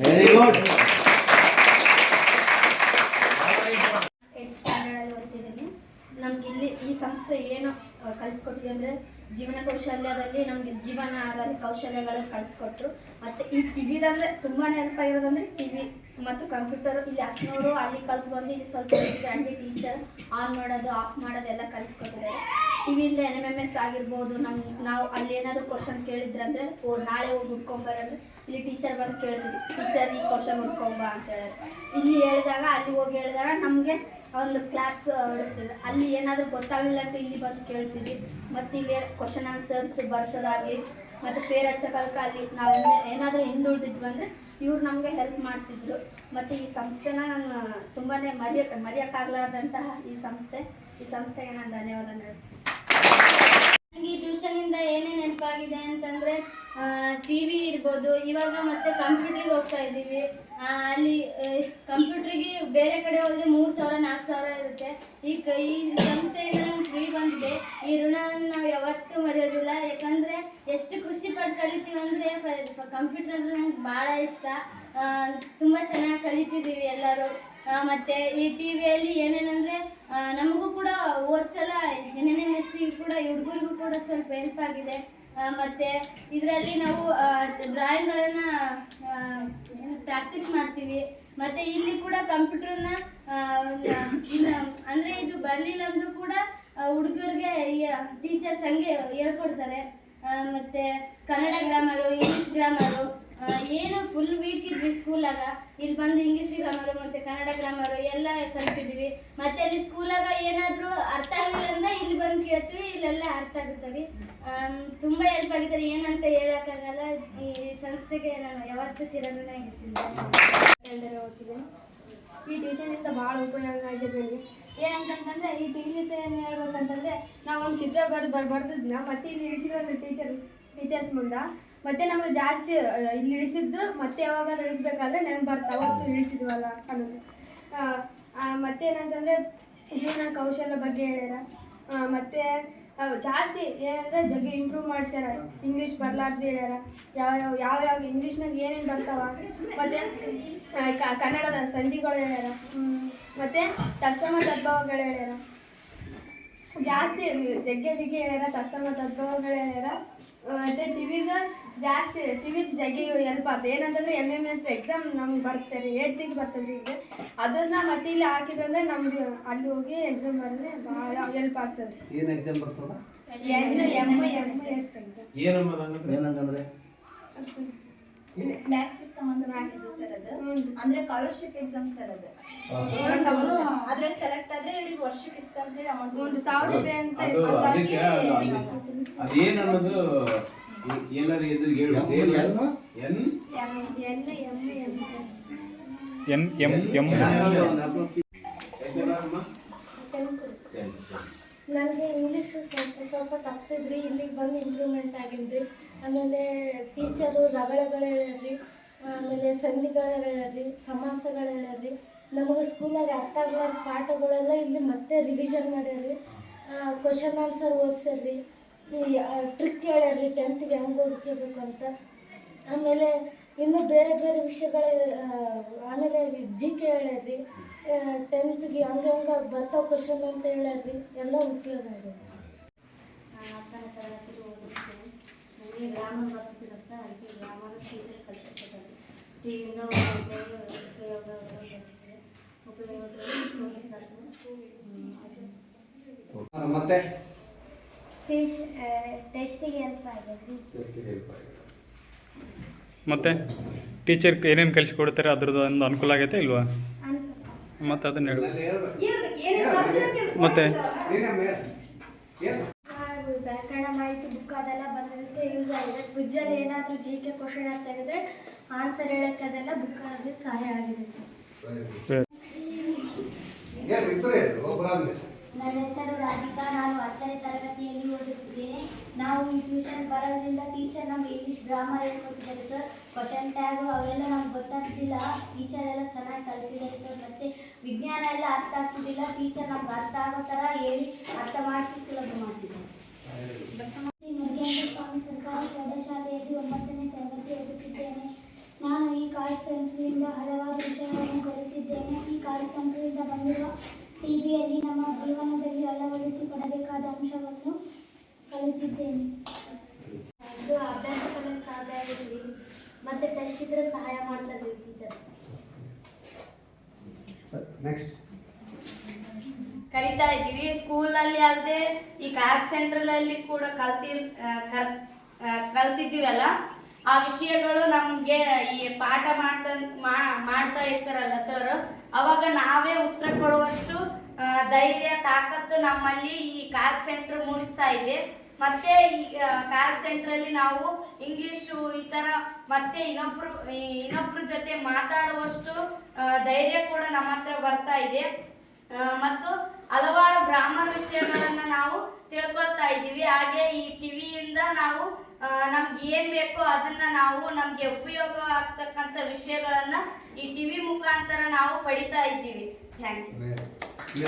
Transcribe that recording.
Very good. ನಮ್ಗೆ ಇಲ್ಲಿ ಈ ಸಂಸ್ಥೆ ಏನು ಕಲಿಸ್ಕೊಟ್ಟಿದೆ ಅಂದರೆ ಜೀವನ ಕೌಶಲ್ಯದಲ್ಲಿ ನಮಗೆ ಜೀವನ ಆಧಾರಿತ ಕೌಶಲ್ಯಗಳನ್ನು ಕಲಿಸ್ಕೊಟ್ರು. ಮತ್ತು ಈ ಟಿವಿದಂದರೆ ತುಂಬಾ ಹೆಲ್ಪ್ ಆಗಿರೋದಂದರೆ ಟಿವಿ ಮತ್ತು ಕಂಪ್ಯೂಟರ್. ಇಲ್ಲಿ ಹತ್ತಿನವರು ಅಲ್ಲಿ ಕಲ್ತು ಬಂದು ಇಲ್ಲಿ ಸ್ವಲ್ಪ ಅಲ್ಲಿ ಟೀಚರ್ ಆನ್ ಮಾಡೋದು ಆಫ್ ಮಾಡೋದು ಎಲ್ಲ ಕಲಿಸ್ಕೊಟ್ಟಿದ್ದಾರೆ. ಟಿವಿಯಿಂದ NMMS ಆಗಿರ್ಬೋದು. ನಾವು ಅಲ್ಲಿ ಏನಾದರೂ ಕ್ವಶನ್ ಕೇಳಿದ್ರಂದರೆ ನಾಳೆ ಹೋಗಿ ಹುಡ್ಕೊಂಬರಂದ್ರೆ ಇಲ್ಲಿ ಟೀಚರ್ ಬಂದು ಕೇಳ್ತೀವಿ, ಟೀಚರ್ ಈ ಕ್ವಶನ್ ಹುಡ್ಕೊಂಬ ಅಂತ ಹೇಳಿದ್ರೆ ಇಲ್ಲಿ ಹೇಳಿದಾಗ ಅಲ್ಲಿ ಹೋಗಿ ಹೇಳಿದಾಗ ನಮಗೆ ಒಂದು ಕ್ಲಾಸ್ ಹೊಡಿಸ್ತಿದ್ರು. ಅಲ್ಲಿ ಏನಾದರೂ ಗೊತ್ತಾಗಲಿಲ್ಲ ಅಂತ ಇಲ್ಲಿ ಬಂದು ಕೇಳ್ತಿದ್ವಿ. ಮತ್ತು ಇಲ್ಲಿ ಕ್ವಶನ್ ಆನ್ಸರ್ಸ್ ಬರ್ಸೋದಾಗಲಿ ಮತ್ತು ಫೇರ್ ಹಚ್ಚೋಕೆ ಅಲ್ಲಿ ನಾವು ಏನಾದರೂ ಹಿಂದುಳಿದಿದ್ವಿ ಅಂದರೆ ಇವ್ರು ನಮಗೆ ಹೆಲ್ಪ್ ಮಾಡ್ತಿದ್ರು. ಮತ್ತು ಈ ಸಂಸ್ಥೆನ ನಾನು ತುಂಬಾ ಮರೆಯೋಕ್ಕಾಗಲಾರ್ದಂತಹ ಈ ಸಂಸ್ಥೆಗೆ ನಾನು ಧನ್ಯವಾದ ಹೇಳ್ತೀನಿ. ನನಗೆ ಈ ಟ್ಯೂಷನಿಂದ ಏನೇನು ನೆನಪಾಗಿದೆ ಅಂತಂದರೆ TV ಇರ್ಬೋದು. ಇವಾಗ ಮತ್ತೆ ಕಂಪ್ಯೂಟ್ರಿಗೆ ಹೋಗ್ತಾ ಇದ್ದೀವಿ. ಅಲ್ಲಿ ಕಂಪ್ಯೂಟ್ರಿಗೆ ಬೇರೆ ಕಡೆ ಹೋದರೆ 3,000 4,000 ಇರುತ್ತೆ. ಈ ಸಂಸ್ಥೆಯಿಂದ ನಮ್ಗೆ ಫ್ರೀ ಬಂದಿದೆ. ಈ ಋಣವನ್ನು ನಾವು ಯಾವತ್ತೂ ಮರೆಯೋದಿಲ್ಲ. ಯಾಕಂದರೆ ಎಷ್ಟು ಖುಷಿ ಪಟ್ಟು ಕಲಿತೀವಿ ಅಂದರೆ ಕಂಪ್ಯೂಟರ್ ಅಂದರೆ ನಂಗೆ ಭಾಳ ಇಷ್ಟ. ತುಂಬ ಚೆನ್ನಾಗಿ ಕಲಿತಿದ್ದೀವಿ ಎಲ್ಲರೂ. ಮತ್ತು ಈ TVಯಲ್ಲಿ ಏನೇನೆಂದರೆ ನಮಗೂ ಕೂಡ ಓದ್ಸಲ NMMS ಕೂಡ ಹುಡುಗರಿಗೂ ಕೂಡ ಸ್ವಲ್ಪ ಹೆಲ್ಪ್ ಆಗಿದೆ. ಮತ್ತು ಇದರಲ್ಲಿ ನಾವು ಡ್ರಾಯಿಂಗ್ಗಳನ್ನು ಪ್ರಾಕ್ಟೀಸ್ ಮಾಡ್ತೀವಿ. ಮತ್ತು ಇಲ್ಲಿ ಕೂಡ ಕಂಪ್ಯೂಟರ್ನ ಅಂದರೆ ಇದು ಬರಲಿಲ್ಲ ಅಂದರೂ ಕೂಡ ಹುಡುಗರಿಗೆ ಟೀಚರ್ಸ್ ಹಂಗೆ ಹೇಳ್ಕೊಡ್ತಾರೆ. ಮತ್ತು ಕನ್ನಡ ಗ್ರಾಮರು, ಇಂಗ್ಲೀಷ್ ಗ್ರಾಮರು ಏನು ಫುಲ್ ವೀಕ್ ಇದ್ವಿ ಸ್ಕೂಲಾಗ. ಇಲ್ಲಿ ಬಂದು ಇಂಗ್ಲೀಷ್ ಗ್ರಾಮರು ಮತ್ತು ಕನ್ನಡ ಗ್ರಾಮರು ಎಲ್ಲ ಕಲ್ತಿದ್ದೀವಿ. ಮತ್ತು ಅಲ್ಲಿ ಸ್ಕೂಲಾಗ ಏನಾದರೂ ಅರ್ಥ ಆಗಲಿಲ್ಲ ಅಂದರೆ ಇಲ್ಲಿ ಬಂದು ಕೇಳ್ತೀವಿ, ಇಲ್ಲೆಲ್ಲ ಅರ್ಥ ಆಗುತ್ತದೆ. ತುಂಬ ಹೆಲ್ಪ್ ಆಗಿದ್ದಾರೆ, ಏನಂತ ಹೇಳೋಕ್ಕಾಗಲ್ಲ. ಈ ಸಂಸ್ಥೆಗೆ ನಾನು ಯಾವತ್ತೂ ಚಿರಋಣ ಎಲ್ಲರೂ ಓದ್ತಿದ್ದೀನಿ. ಈ ಟ್ಯೂಷನಿಂದ ಭಾಳ ಉಪಯೋಗ ಆಗಿದೆ ನನಗೆ. ಏನಂತಂತಂದರೆ ಈ ಟೀಚರ್ಸ್ ಏನು ಹೇಳ್ಬೇಕಂತಂದರೆ ನಾವು ಒಂದು ಚಿತ್ರ ಬರ್ದಿದ್ನ ಮತ್ತು ಇಲ್ಲಿ ಇಳಿಸಿರೋ ಟೀಚರ್ಸ್ ಮುಂದೆ ಮತ್ತು ನಮಗೆ ಜಾಸ್ತಿ ಇಲ್ಲಿ ಇಳಿಸಿದ್ದು ಮತ್ತೆ ಯಾವಾಗ ಇಳಿಸ್ಬೇಕಾದ್ರೆ ನೆನಪು ಬರ್ತಾ ಅವತ್ತು ಇಳಿಸಿದ್ವಲ್ಲ ಅನ್ನೋದು. ಮತ್ತೇನಂತಂದರೆ ಜೀವನ ಕೌಶಲ್ಯ ಬಗ್ಗೆ ಹೇಳ್ಯಾರ. ಮತ್ತು ಜಾಸ್ತಿ ಏನಂದರೆ ಜಗ್ಗಿ ಇಂಪ್ರೂವ್ ಮಾಡ್ಸ್ಯಾರ. ಇಂಗ್ಲೀಷ್ ಬರ್ಲಾರ್ದು ಹೇಳ್ಯಾರ. ಯಾವ ಇಂಗ್ಲೀಷ್ನಾಗ ಏನೇನು ಬರ್ತಾವ. ಮತ್ತು ಕನ್ನಡದ ಸಂಧಿಗಳು ಹೇಳ್ಯಾರ. ಮತ್ತು ತತ್ಸಮ ತದ್ಭವಗಳು ಹೇಳ್ಯಾರ. ಜಾಸ್ತಿ ಜಗ್ಗೆ ಹೇಳ್ಯಾರ. ತತ್ಸಮ ತದ್ಭವಗಳು ಹೇಳ್ಯಾರ. ಮತ್ತು ಟಿವಿ ಜಗ್ಗಿ ಹೆಲ್ಪ್ ಆಗ್ತದೆ. ಏನಂತಂದರೆ MMS ಎಕ್ಸಾಮ್ ನಮ್ಗೆ ಬರ್ತಾರೆ 8th ಬರ್ತದೆ. ಈಗ ಅದನ್ನ ಮತ್ತೆ ಇಲ್ಲಿ ಹಾಕಿದ್ರೆ ನಮ್ಗೆ ಅಲ್ಲಿ ಹೋಗಿ ಎಕ್ಸಾಮ್ ಬರಲಿ ಭಾಳ ಹೆಲ್ಪ್ ಆಗ್ತದೆ. ಏನು ಎಕ್ಸಾಮ್ ಬರ್ತದ? NMMS exam. ಏನಂದ್ರೆ ಮ್ಯಾಥ್ಸ್ ಸಂಬಂಧ ಮಾಡಿದ್ದು ಸರ್. ಅದು ಅಂದ್ರೆ ಸ್ಕಾಲರ್ಶಿಪ್ ಎಕ್ಸಾಮ್ ಸರ್. ಅದು ಅದ್ರಲ್ಲಿ ಸೆಲೆಕ್ಟ್ ಆದ್ರೆ ಇವ್ರಿಗೆ ವರ್ಷಕ್ಕೆ ಇಷ್ಟ ಅಂತ ಅಮೌಂಟ್ 1,000 ರೂಪಾಯಿ ಅಂತ. ಅದೇನು ಅನ್ನೋದು ಏನಾರು ಎದುರಿಗೆ ನನಗೆ ಇಂಗ್ಲೀಷು ಸ್ವಲ್ಪ ತಪ್ಪಿದ್ರಿ. ಇಲ್ಲಿಗೆ ಬಂದು ಇಂಪ್ರೂವ್ಮೆಂಟ್ ಆಗಿದ್ರಿ. ಆಮೇಲೆ ಟೀಚರು ರಗಳೆಗಳು ಹೇಳ್ರಿ, ಆಮೇಲೆ ಸಂಧಿಗಳು ಹೇಳ್ರಿ, ಸಮಾಸಗಳು ಹೇಳ್ರಿ. ನಮಗೆ ಸ್ಕೂಲಾಗ ಅರ್ಥ ಆಗಲಾರ ಪಾಠಗಳೆಲ್ಲ ಇಲ್ಲಿ ಮತ್ತೆ ರಿವಿಷನ್ ಮಾಡ್ಯಾರ್ರಿ. ಕ್ವಶನ್ ಆನ್ಸರ್ ಓದಿಸ್ಯಾರ್ರಿ. ಟ್ರಿಕ್ ಹೇಳ್ಯಾರ್ರಿ 10th ಹೆಂಗೆ ಓದ್ಕೋಬೇಕು ಅಂತ. ಆಮೇಲೆ ಇನ್ನೂ ಬೇರೆ ಬೇರೆ ವಿಷಯಗಳು. ಆಮೇಲೆ GK ಹೇಳ್ಯಾರ್ರಿ. 10th ಹಂಗೆ ಬರ್ತಾವ ಕ್ವಶನ್ ಅಂತ ಹೇಳ್ಯಾರ್ರಿ. ಎಲ್ಲ ಉಪಯೋಗ ಆಗಿದೆ. ನಾನು 10ನೇ ತರಗತಿಗೆ ಓದಿಸ್ತೇನೆ. ನನಗೆ ಗ್ರಾಮರ್ ಬರ್ತಿಲ್ಲ ಸರ್. ಅದಕ್ಕೆ ಗ್ರಾಮರ್ ಟೀಚರ್ ಕಲಿಸ್ಕೊಡ್ತಾರೆ. ಟಿವಿಯಿಂದ ಮತ್ತೆ ಟೆಸ್ಟಿಗೆ ಹೆಲ್ಪ್ ಆಗಿದೆ. ಮತ್ತು ಟೀಚರ್ ಏನೇನು ಕಲಿಸ್ಕೊಡ್ತಾರೆ ಅದ್ರದ್ದು ಒಂದು ಅನುಕೂಲ ಆಗೈತೆ ಇಲ್ವಾ? ಮತ್ತು ಅದನ್ನ ಹೇಳಿ. ಮತ್ತೆ ವ್ಯಾಕರಣ ಮಾಹಿತಿ ಬುಕ್ ಅದೆಲ್ಲ ಬಂದದಕ್ಕೆ ಯೂಸ್ ಆಗಿದೆ. ಕ್ವಿಜ್ಜಲ್ಲಿ ಏನಾದರೂ GK ಕ್ವಶನ್ ಅಂತ ಹೇಳಿದ್ರೆ ಆನ್ಸರ್ ಹೇಳೋಕ್ಕೆ ಅದೆಲ್ಲ ಬುಕ್ ಆಗಿ ಸಹಾಯ ಆಗಿದೆ ಸರ್. ನನ್ನ ಹೆಸರು ರಾಧಿಕಾ. ನಾನು 10ನೇ ತರಗತಿಯಲ್ಲಿ ಓದುತ್ತಿದ್ದೇನೆ. ನಾವು ಈ ಟ್ಯೂಷನ್ ಬರೋದ್ರಿಂದ ಟೀಚರ್ ನಮ್ಗೆ ಇಂಗ್ಲೀಷ್ ಗ್ರಾಮರ್ ಹೇಳ್ಕೊಟ್ಟಿದ್ದಾರೆ ಸರ್. ಕ್ವಶನ್ ಟ್ಯಾಗು ಅವೆಲ್ಲ ನಮ್ಗೆ ಗೊತ್ತಾಗ್ತಿಲ್ಲ. ಟೀಚರ್ ಎಲ್ಲ ಚೆನ್ನಾಗಿ ಕಲಿಸಿದ್ದಾರೆ ಸರ್. ಮತ್ತು ವಿಜ್ಞಾನ ಎಲ್ಲ ಅರ್ಥ ಆಗ್ತಿದ್ದಿಲ್ಲ. ಟೀಚರ್ ನಮ್ಗೆ ಅರ್ಥ ಆಗೋ ಥರ ಹೇಳಿ ಅರ್ಥ ಮಾಡಿಸಿ ಸುಲಭ ಮಾಡಿಸಿದ್ದಾರೆ. ಸ್ವಾಮಿ ಸರ್ಕಾರಿ ಪ್ರೌಢಶಾಲೆಯಲ್ಲಿ 9 ಜೀವನದಲ್ಲಿ ಅಳವಡಿಸಿಕೊಳ್ಳಬೇಕಾದ ಅಂಶವನ್ನು ಕಲಿತಿದ್ದೇನೆ. ಇದು ಅಭ್ಯಾಸ ಕಲಿಯಕ್ಕೆ ಸಾಧ್ಯ ಆಗಿದ್ವಿ ಮತ್ತು ಟೆಸ್ಟ್ ಇದ್ರೆ ಸಹಾಯ ಮಾಡ್ತಾರೆ ಟೀಚರ್. ನೆಕ್ಸ್ಟ್. ಕಲಿತಾ ಇದ್ದೀವಿ. ಸ್ಕೂಲಲ್ಲಿ ಅಲ್ಲದೆ ಈ ಕಾರ್ಕ್ ಸೆಂಟ್ರಲಲ್ಲಿ ಕೂಡ ಕಲ್ತಿದ್ದೀವಲ್ಲ, ಆ ವಿಷಯಗಳು ನಮಗೆ ಈ ಪಾಠ ಮಾಡ್ತಾ ಇರ್ತಾರಲ್ಲ ಸರ್, ಅವಾಗ ನಾವೇ ಉತ್ತರ ಕೊಡುವಷ್ಟು ಧೈರ್ಯ ತಾಕತ್ತು ನಮ್ಮಲ್ಲಿ ಈ ಕಾರ್ಕ್ ಸೆಂಟರ್ ಮೂಡಿಸ್ತಾ ಇದೆ. ಮತ್ತೆ ಈ ಕಾರ್ಕ್ ಸೆಂಟ್ರಲ್ಲಿ ನಾವು ಇಂಗ್ಲೀಷು ಈ ಥರ ಮತ್ತೆ ಇನ್ನೊಬ್ರ ಜೊತೆ ಮಾತಾಡುವಷ್ಟು ಧೈರ್ಯ ಕೂಡ ನಮ್ಮ ಹತ್ರ ಬರ್ತಾ ಇದೆ. ಮತ್ತು ಹಲವಾರು ಗ್ರಾಮರ್ ವಿಷಯಗಳನ್ನು ನಾವು ತಿಳ್ಕೊಳ್ತಾ ಇದ್ದೀವಿ. ಹಾಗೆ ಈ ಟಿವಿಯಿಂದ ನಾವು ನಮ್ಗೆ ಏನು ಬೇಕೋ ಅದನ್ನ ನಾವು ನಮಗೆ ಉಪಯೋಗ ಆಗ್ತಕ್ಕಂಥ ವಿಷಯಗಳನ್ನು ಈ ಟಿವಿ ಮುಖಾಂತರ ನಾವು ಪಡಿತಾ ಇದ್ದೀವಿ. Thank you.